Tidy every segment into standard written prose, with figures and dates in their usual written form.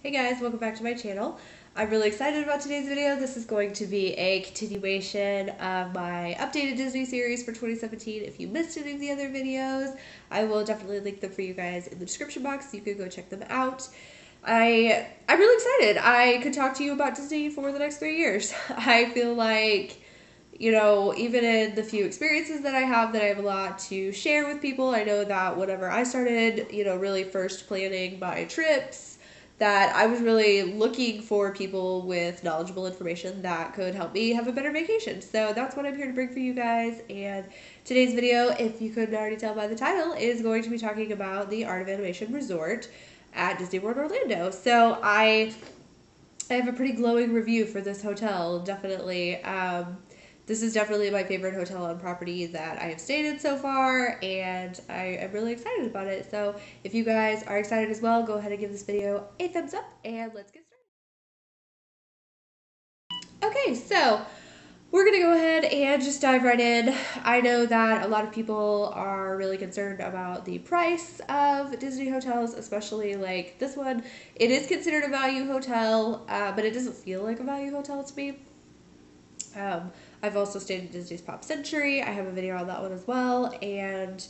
Hey guys, welcome back to my channel. I'm really excited about today's video. This is going to be a continuation of my updated Disney series for 2017. If you missed any of the other videos, I will definitely link them for you guys in the description box so you can go check them out. I'm really excited. I could talk to you about Disney for the next 3 years. I feel like, even in the few experiences that I have a lot to share with people. I know that whenever I started, really first planning my trips, that I was really looking for people with knowledgeable information that could help me have a better vacation. So that's what I'm here to bring for you guys. And today's video, if you couldn't already tell by the title, is going to be talking about the Art of Animation Resort at Disney World Orlando. So I have a pretty glowing review for this hotel, definitely. This is definitely my favorite hotel on property that I have stayed in so far, and I am really excited about it. So if you guys are excited as well, go ahead and give this video a thumbs up, and let's get started. Okay, so we're going to go ahead and just dive right in. I know that a lot of people are really concerned about the price of Disney hotels, especially like this one. It is considered a value hotel, but it doesn't feel like a value hotel to me. I've also stayed at Disney's Pop Century. I have a video on that one as well. And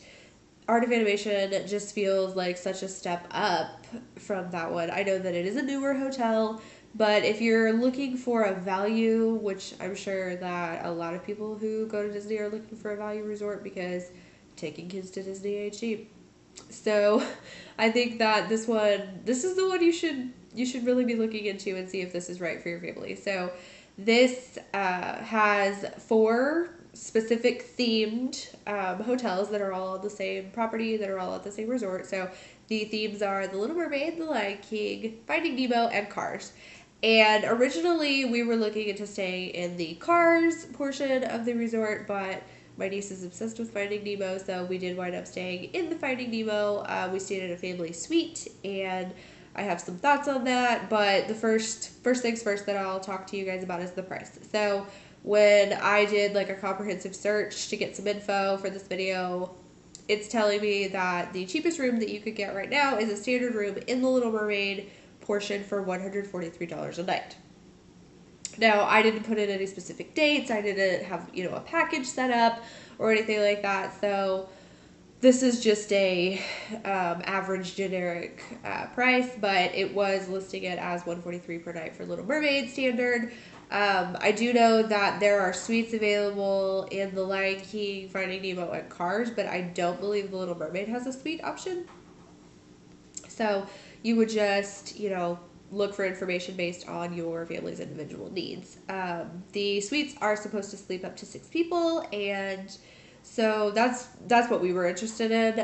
Art of Animation just feels like such a step up from that one. I know that it is a newer hotel, but if you're looking for a value, which I'm sure that a lot of people who go to Disney are looking for a value resort because taking kids to Disney ain't cheap. So I think that this is the one you should really be looking into and see if this is right for your family. So this has 4 specific themed hotels that are all on the same property, that are all at the same resort. So the themes are The Little Mermaid, The Lion King, Finding Nemo, and Cars. And originally we were looking into staying in the Cars portion of the resort, but my niece is obsessed with Finding Nemo, so we did wind up staying in the Finding Nemo. We stayed in a family suite, and I have some thoughts on that, but the first things first that I'll talk to you guys about is the price. So when I did like a comprehensive search to get some info for this video, it's telling me that the cheapest room that you could get right now is a standard room in the Little Mermaid portion for $143 a night. Now, I didn't put in any specific dates. I didn't have, a package set up or anything like that. So this is just a average generic price, but it was listing it as $143 per night for Little Mermaid standard. I do know that there are suites available in The Lion King, Finding Nemo, and Cars, but I don't believe The Little Mermaid has a suite option. So you would just, look for information based on your family's individual needs. The suites are supposed to sleep up to 6 people, and so that's what we were interested in.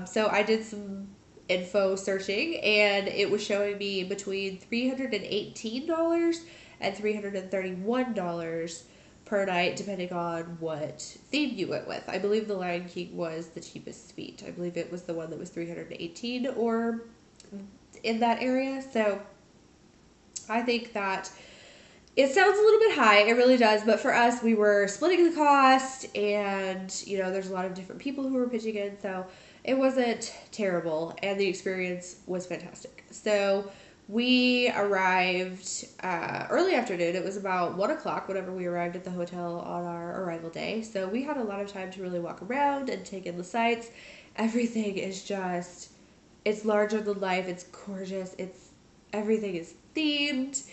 So I did some info searching, and it was showing me between $318 and $331 per night, depending on what theme you went with. I believe the Lion King was the cheapest suite. I believe it was the one that was $318 or in that area. So I think that it sounds a little bit high, it really does, but for us, we were splitting the cost, and, there's a lot of different people who were pitching in, so it wasn't terrible, and the experience was fantastic. So we arrived early afternoon. It was about 1 o'clock whenever we arrived at the hotel on our arrival day, so we had a lot of time to really walk around and take in the sights. Everything is just, it's larger than life, it's gorgeous, everything is themed,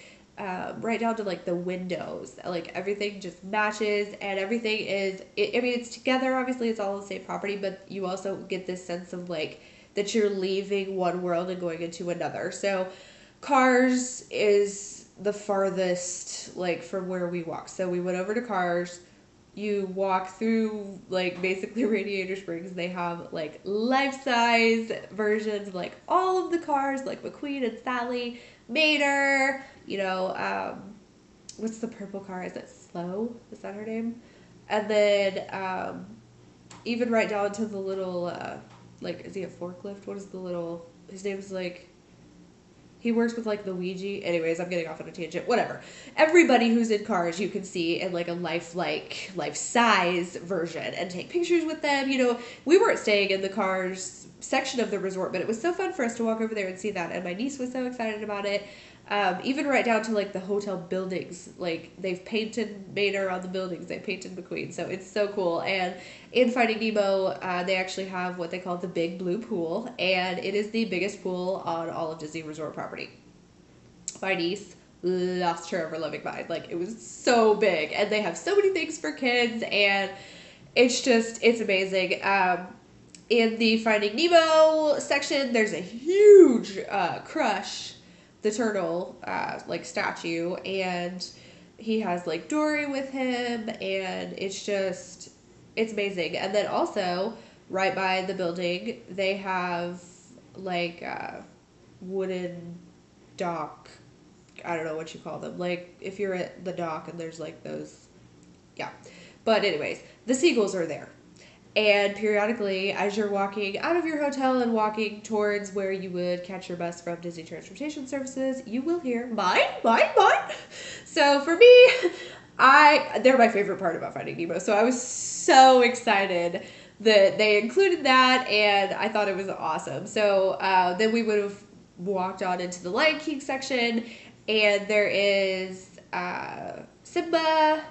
right down to like the windows. Like everything just matches, and everything is, it's together. Obviously, it's all the same property, but you also get this sense of like that you're leaving one world and going into another. So Cars is the farthest like from where we walked. So we went over to Cars. You walk through like basically Radiator Springs. They have like life-size versions of like all of the cars, like McQueen and Sally, Mater, what's the purple car? Is it Slow? Is that her name? And then even right down to the little like, is he a forklift? What is the little, his name is like, He works with like the Ouija. Anyways, I'm getting off on a tangent. Whatever. Everybody who's in cars you can see in like a life size version and take pictures with them. You know, we weren't staying in the cars section of the resort, but it was so fun for us to walk over there and see that. And my niece was so excited about it. Even right down to like the hotel buildings, like they've painted Mater on the buildings, they painted McQueen, so it's so cool. And in Finding Nemo, they actually have what they call the Big Blue Pool, and it is the biggest pool on all of Disney Resort property. My niece lost her ever loving mind, like it was so big, and they have so many things for kids, and it's amazing. In the Finding Nemo section, there's a huge Crush the turtle like statue, and he has like Dory with him, and it's amazing. And then also right by the building they have like wooden dock, I don't know what you call them, like if you're at the dock and there's like those, yeah. But anyways, the seagulls are there. And periodically, as you're walking out of your hotel and walking towards where you would catch your bus from Disney Transportation Services, you will hear mine. So for me, they're my favorite part about Finding Nemo. So I was so excited that they included that, and I thought it was awesome. So then we would have walked on into the Lion King section, and there is Simba.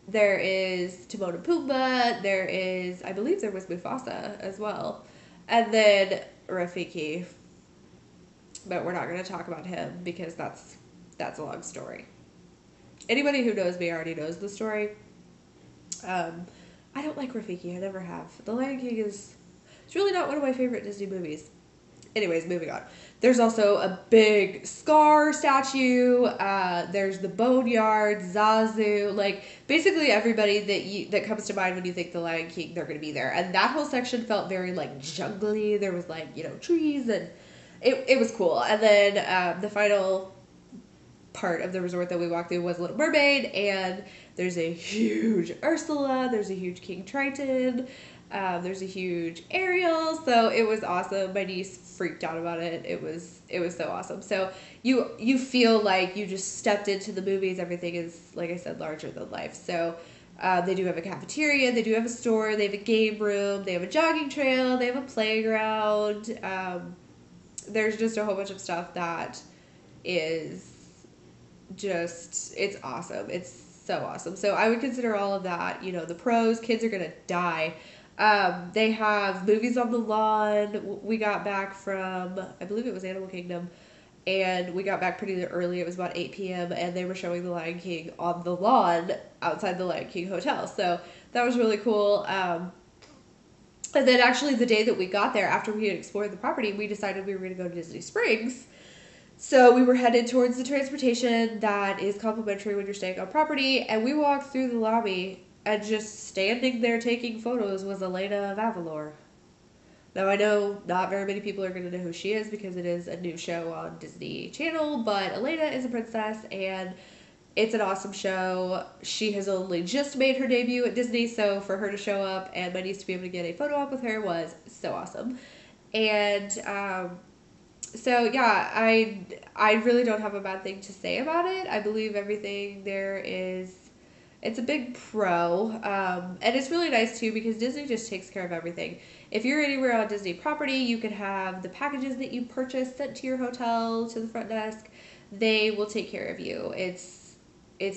There is Timon and Pumbaa. There is, I believe there was Mufasa as well. And then Rafiki. But we're not going to talk about him because that's a long story. Anybody who knows me already knows the story. I don't like Rafiki. I never have. The Lion King it's really not one of my favorite Disney movies. Anyways, moving on. There's also a big Scar statue. There's the Boneyard, Zazu. Like, basically everybody that comes to mind when you think the Lion King, they're going to be there. And that whole section felt very, like, jungly. There was, like, you know, trees, and it was cool. And then the final part of the resort that we walked through was Little Mermaid, and there's a huge Ursula. There's a huge King Triton. There's a huge Ariel, so it was awesome. My niece freaked out about it. It was so awesome. So you feel like you just stepped into the movies. Everything is, like I said, larger than life. So they do have a cafeteria, they do have a store, they have a game room, they have a jogging trail, they have a playground. There's just a whole bunch of stuff that is just, it's awesome. It's so awesome. So I would consider all of that, you know, the pros. Kids are gonna die. They have movies on the lawn. We got back from, I believe it was Animal Kingdom, and we got back pretty early. It was about 8 p.m. and they were showing the Lion King on the lawn outside the Lion King Hotel. So that was really cool. And then actually the day that we got there, after we had explored the property, we decided we were going to go to Disney Springs. So we were headed towards the transportation that is complimentary when you're staying on property, and we walked through the lobby, and just standing there taking photos was Elena of Avalor. Now, I know not very many people are going to know who she is because it is a new show on Disney Channel, but Elena is a princess, and it's an awesome show. She has only just made her debut at Disney, so for her to show up and my niece to be able to get a photo op with her was so awesome. And so, yeah, I really don't have a bad thing to say about it. I believe everything there is... It's a big pro, and it's really nice too because Disney just takes care of everything. If you're anywhere on Disney property, you can have the packages that you purchase sent to your hotel to the front desk. They will take care of you. It's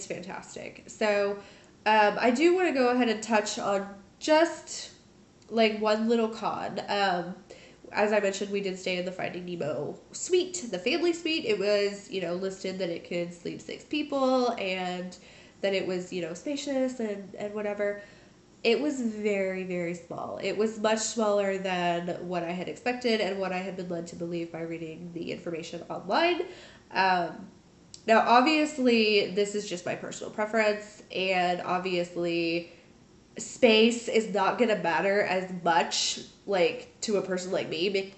fantastic. So I do want to go ahead and touch on just like one little con. As I mentioned, we did stay in the Finding Nemo suite, the family suite. It was, you know, listed that it could sleep 6 people and that it was, you know, spacious and whatever. It was very, very small. It was much smaller than what I had expected and what I had been led to believe by reading the information online. Now, obviously, this is just my personal preference, and obviously, space is not going to matter as much, like, to a person like me.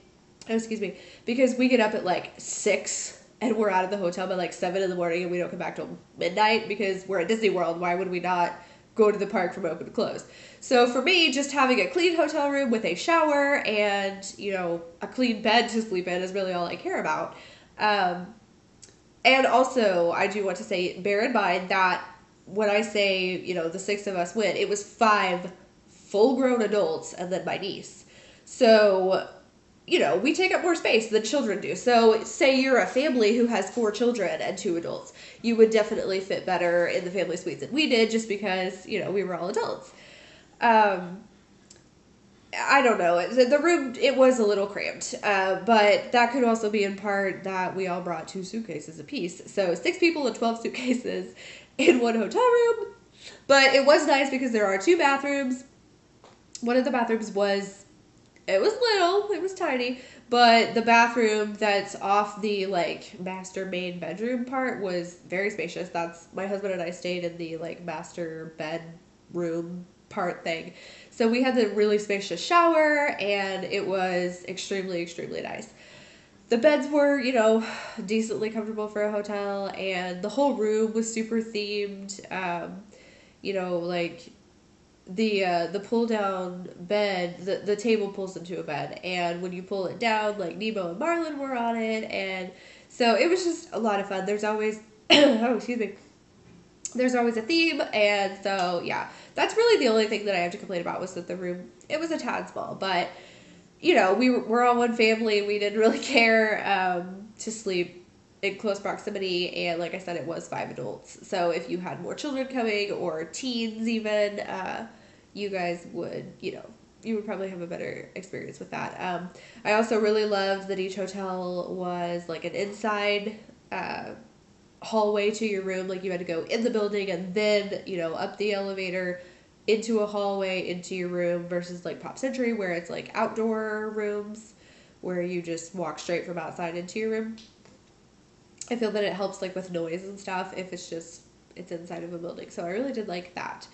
Excuse me. Because we get up at, like, 6 and we're out of the hotel by like 7 in the morning and we don't come back till midnight because we're at Disney World. Why would we not go to the park from open to close? So for me, just having a clean hotel room with a shower and, you know, a clean bed to sleep in is really all I care about. Um, and also, I do want to say, bear in mind that when I say, the six of us went, it was five full grown adults and then my niece. So, we take up more space than children do. So, say you're a family who has four children and two adults, you would definitely fit better in the family suite than we did just because, we were all adults. I don't know. The room, it was a little cramped, but that could also be in part that we all brought two suitcases apiece. So 6 people and 12 suitcases in one hotel room. But it was nice because there are 2 bathrooms. One of the bathrooms it was little, it was tiny, but the bathroom that's off the master main bedroom part was very spacious. My husband and I stayed in the master bedroom part thing. So we had the really spacious shower and it was extremely, extremely nice. The beds were, decently comfortable for a hotel and the whole room was super themed. The pull down bed, the table pulls into a bed, and when you pull it down, Nemo and Marlin were on it, and so it was just a lot of fun. There's always there's always a theme, and so yeah, that's really the only thing that I have to complain about was that the room, it was a tad small, but we're all one family. We didn't really care to sleep in close proximity, and like I said, it was 5 adults. So if you had more children coming or teens even, you guys would, you would probably have a better experience with that. I also really loved that each hotel was an inside hallway to your room. You had to go in the building and then, up the elevator into a hallway into your room versus Pop Century where it's outdoor rooms where you just walk straight from outside into your room. I feel that it helps with noise and stuff if it's inside of a building. So I really did like that.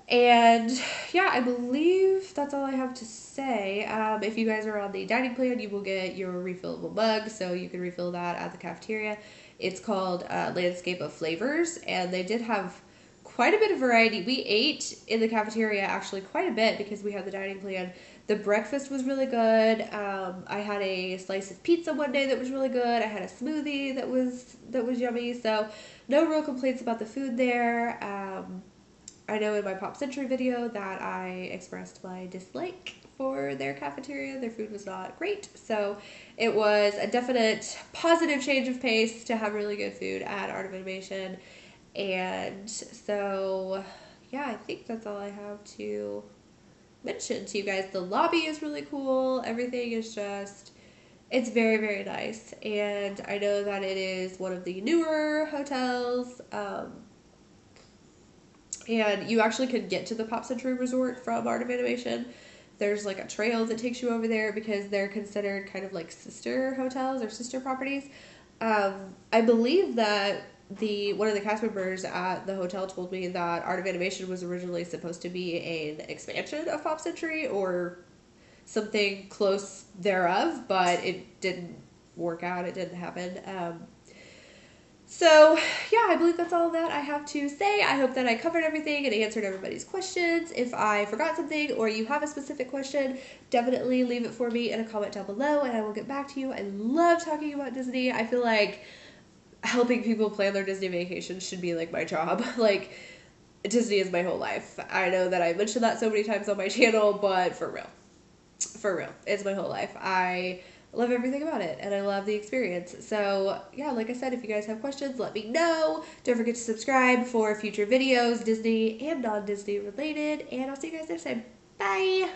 And yeah, I believe that's all I have to say. If you guys are on the dining plan, you will get your refillable mug, so you can refill that at the cafeteria. It's called Landscape of Flavors, and they did have quite a bit of variety. We ate in the cafeteria actually quite a bit because we had the dining plan. The breakfast was really good. I had a slice of pizza one day that was really good. I had a smoothie that was yummy. So no real complaints about the food there. I know in my Pop Century video that I expressed my dislike for their cafeteria. Their food was not great. So it was a definite positive change of pace to have really good food at Art of Animation. And so, yeah, I think that's all I have to mention to you guys. The lobby is really cool. Everything is it's very, very nice. And I know that it is one of the newer hotels. And you actually can get to the Pop Century Resort from Art of Animation. There's a trail that takes you over there because they're considered kind of sister hotels or sister properties. I believe that one of the cast members at the hotel told me that Art of Animation was originally supposed to be an expansion of Pop Century or something close thereof, but it didn't work out. It didn't happen. So, yeah, I believe that's all that I have to say. I hope that I covered everything and answered everybody's questions. If I forgot something or you have a specific question, definitely leave it for me in a comment down below and I will get back to you. I love talking about Disney. I feel like helping people plan their Disney vacations should be my job. Disney is my whole life. I know that I mentioned that so many times on my channel, but for real, it's my whole life. I love everything about it and I love the experience. So yeah, like I said, if you guys have questions, let me know. Don't forget to subscribe for future videos, Disney and non-Disney related, and I'll see you guys next time. Bye!